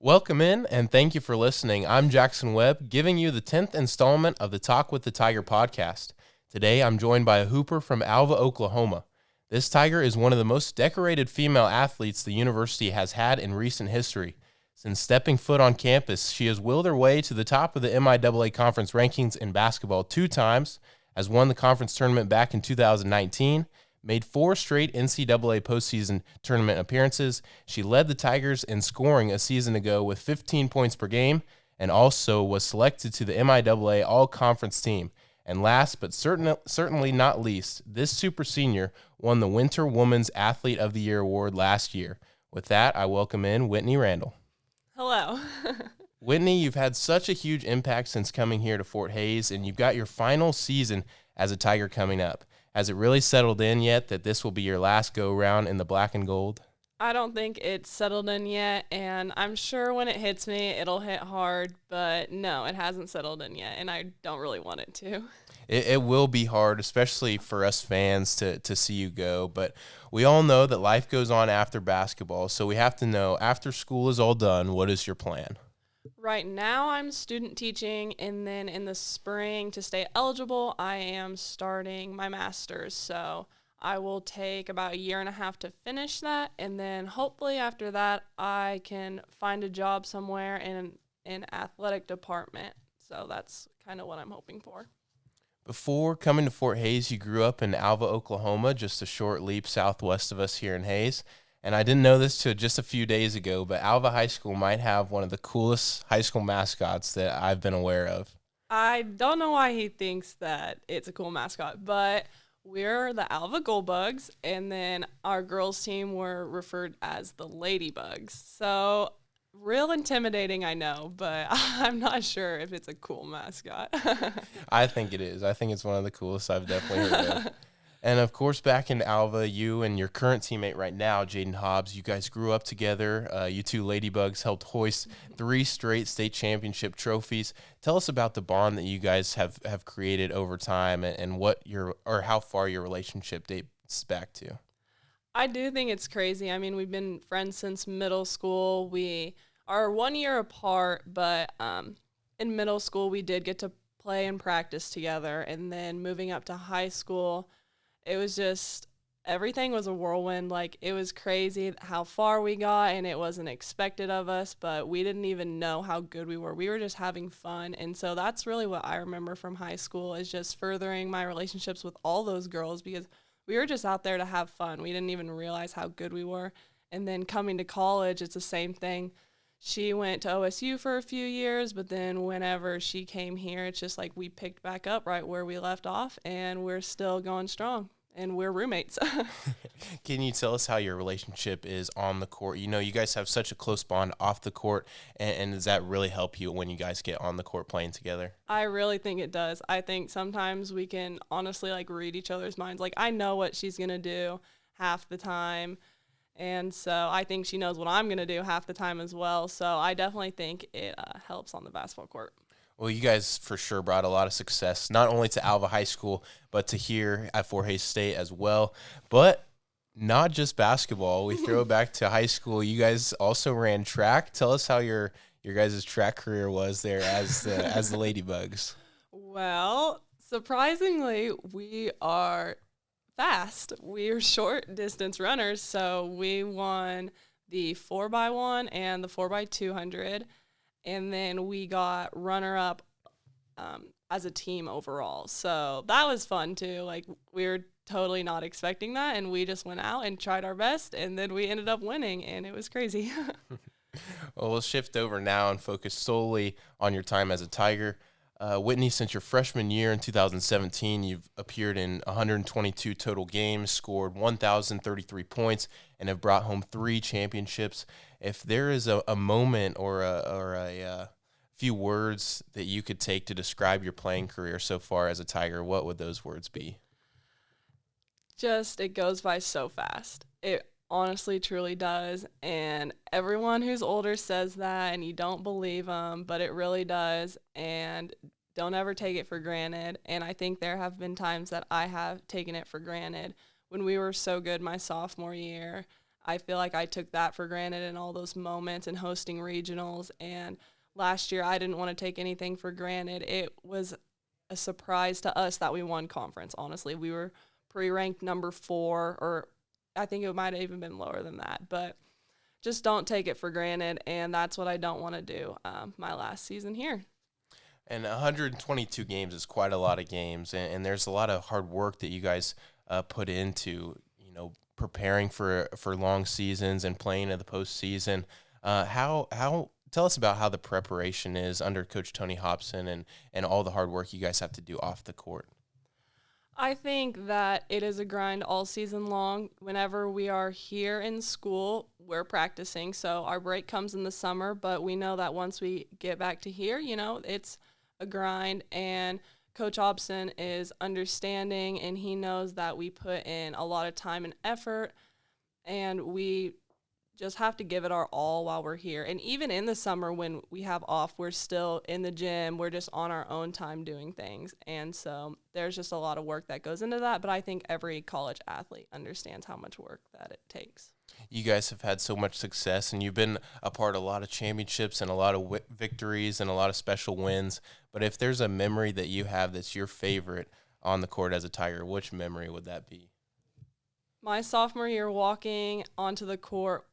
Welcome in, and thank you for listening. I'm Jaxson Webb, giving you the 10th installment of the Talk with the Tiger podcast. Today, I'm joined by a hooper from Alva, Oklahoma. This Tiger is one of the most decorated female athletes the university has had in recent history. Since stepping foot on campus, she has willed her way to the top of the MIAA conference rankings in basketball 2 times, has won the conference tournament back in 2019, made 4 straight NCAA postseason tournament appearances. She led the Tigers in scoring a season ago with 15 points per game and also was selected to the MIAA All-Conference team. And last but certainly not least, this super senior won the Winter Women's Athlete of the Year award last year. With that, I welcome in Whitney Randall. Hello. Whitney, you've had such a huge impact since coming here to Fort Hays, and you've got your final season as a Tiger coming up. Has it really settled in yet that this will be your last go-round in the black and gold? I don't think it's settled in yet, and I'm sure when it hits me, it'll hit hard, but no, it hasn't settled in yet, and I don't really want it to. It will be hard, especially for us fans to see you go, but we all know that life goes on after basketball, so we have to know, after school is all done, what is your plan? Right now, I'm student teaching, and then in the spring, to stay eligible, I am starting my master's. So I will take about a year and a half to finish that, and then hopefully after that, I can find a job somewhere in an athletic department. So that's kind of what I'm hoping for. Before coming to Fort Hays, you grew up in Alva, Oklahoma, just a short leap southwest of us here in Hays. And I didn't know this till just a few days ago, but Alva High School might have one of the coolest high school mascots that I've been aware of. I don't know why he thinks that it's a cool mascot, but we're the Alva Goldbugs, and then our girls' team were referred as the Ladybugs. So real intimidating, I know, but I'm not sure if it's a cool mascot. I think it is. I think it's one of the coolest I've definitely heard of. And, of course, back in Alva, you and your current teammate right now, Jaden Hobbs, you guys grew up together. You two Ladybugs helped hoist 3 straight state championship trophies. Tell us about the bond that you guys have created over time and what how far your relationship dates back to. I do think it's crazy. I mean, we've been friends since middle school. We are 1 year apart, but in middle school we did get to play and practice together. And then moving up to high school, it was just, everything was a whirlwind. Like, it was crazy how far we got, and it wasn't expected of us, but we didn't even know how good we were. We were just having fun, and so that's really what I remember from high school, is just furthering my relationships with all those girls, because we were just out there to have fun. We didn't even realize how good we were. And then coming to college, it's the same thing. She went to OSU for a few years, but then whenever she came here, it's just like we picked back up right where we left off, and we're still going strong, and we're roommates. Can you tell us how your relationship is on the court? You know, you guys have such a close bond off the court, and does that really help you when you guys get on the court playing together? I really think it does. I think sometimes we can honestly, like, read each other's minds. Like, I know what she's going to do half the time. And so I think she knows what I'm going to do half the time as well. So I definitely think it helps on the basketball court. Well, you guys for sure brought a lot of success, not only to Alva High School, but to here at Fort Hays State as well. But not just basketball. We throw it back to high school. You guys also ran track. Tell us how your guys' track career was there as the Ladybugs. Well, surprisingly, we are fast. We're short distance runners, so we won the 4x1 and the 4x200, and then we got runner-up as a team overall. So that was fun, too. Like, we were totally not expecting that, and we just went out and tried our best, and then we ended up winning, and it was crazy. Well, we'll shift over now and focus solely on your time as a Tiger. Whitney, since your freshman year in 2017, you've appeared in 122 total games, scored 1,033 points, and have brought home 3 championships. If there is a moment or a few words that you could take to describe your playing career so far as a Tiger, what would those words be? Just, it goes by so fast. It honestly truly does, and everyone who's older says that, and you don't believe them, but it really does, and don't ever take it for granted. And I think there have been times that I have taken it for granted. When we were so good my sophomore year, I feel like I took that for granted in all those moments and hosting regionals. And last year, I didn't want to take anything for granted. It was a surprise to us that we won conference, honestly. We were pre-ranked number 4, or I think it might have even been lower than that. But just don't take it for granted, and that's what I don't want to do my last season here. And 122 games is quite a lot of games, and there's a lot of hard work that you guys put into, preparing for long seasons and playing in the postseason. How tell us about how the preparation is under Coach Tony Hobson and all the hard work you guys have to do off the court. I think that it is a grind all season long. Whenever we are here in school, we're practicing. So our break comes in the summer, but we know that once we get back to here, it's a grind. And Coach Hobson is understanding, and he knows that we put in a lot of time and effort, and we just have to give it our all while we're here. And even in the summer when we have off, we're still in the gym. We're just on our own time doing things. And so there's just a lot of work that goes into that. But I think every college athlete understands how much work that it takes. You guys have had so much success, and you've been a part of a lot of championships and a lot of victories and a lot of special wins. But if there's a memory that you have that's your favorite on the court as a Tiger, which memory would that be? My sophomore year, walking onto the court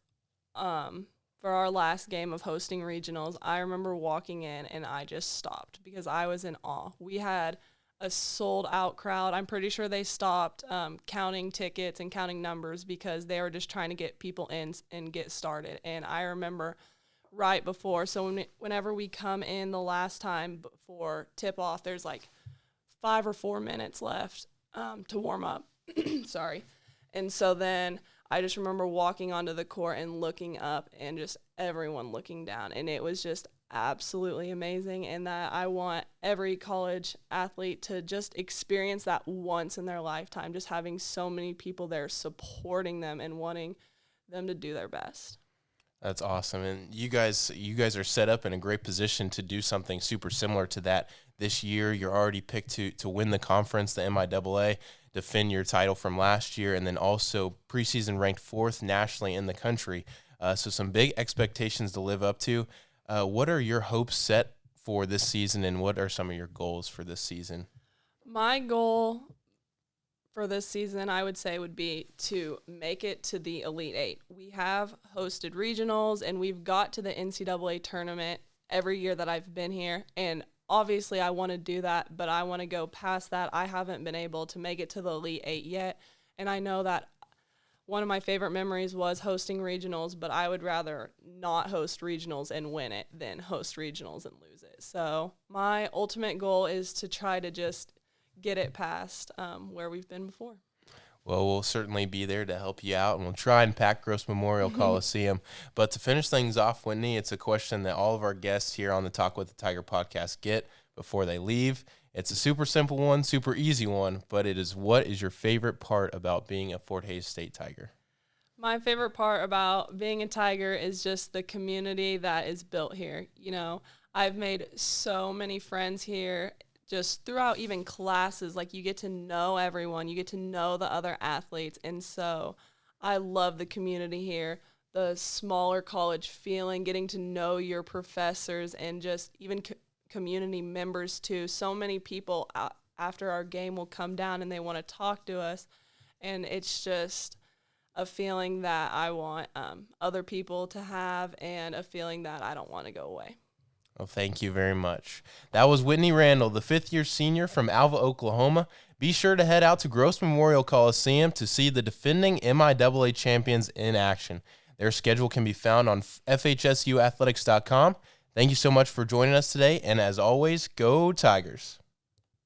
for our last game of hosting regionals, I remember walking in and I just stopped because I was in awe. We had a sold-out crowd. I'm pretty sure they stopped counting tickets and counting numbers because they were just trying to get people in and get started. And I remember right before, so whenever we come in the last time before tip-off, there's like 5 or 4 minutes left to warm up. Sorry. And so then I just remember walking onto the court and looking up and just everyone looking down. And it was just absolutely amazing. And that I want every college athlete to just experience that once in their lifetime, just having so many people there supporting them and wanting them to do their best. That's awesome. And you guys are set up in a great position to do something super similar to that this year. You're already picked to win the conference, the MIAA, defend your title from last year, and then also preseason ranked 4th nationally in the country. So some big expectations to live up to. What are your hopes set for this season, and what are some of your goals for this season? My goal for this season, I would say, would be to make it to the Elite 8. We have hosted regionals, and we've got to the NCAA tournament every year that I've been here, and obviously I want to do that, but I want to go past that. I haven't been able to make it to the Elite 8 yet, and I know that one of my favorite memories was hosting regionals, but I would rather not host regionals and win it than host regionals and lose it. So my ultimate goal is to try to just get it past where we've been before. Well, we'll certainly be there to help you out, and we'll try and pack Gross Memorial Coliseum. But to finish things off, Whitney, it's a question that all of our guests here on the Talk with the Tiger podcast get before they leave. It's a super simple one, super easy one, but it is, what is your favorite part about being a Fort Hays State Tiger? My favorite part about being a Tiger is just the community that is built here. I've made so many friends here just throughout even classes. Like, you get to know everyone. You get to know the other athletes. And so I love the community here, the smaller college feeling, getting to know your professors and just even community members too. So many people after our game will come down and they want to talk to us. And it's just a feeling that I want other people to have, and a feeling that I don't want to go away. Well, thank you very much. That was Whitney Randall, the 5th-year senior from Alva, Oklahoma. Be sure to head out to Gross Memorial Coliseum to see the defending MIAA champions in action. Their schedule can be found on FHSUathletics.com. Thank you so much for joining us today, and as always, go Tigers.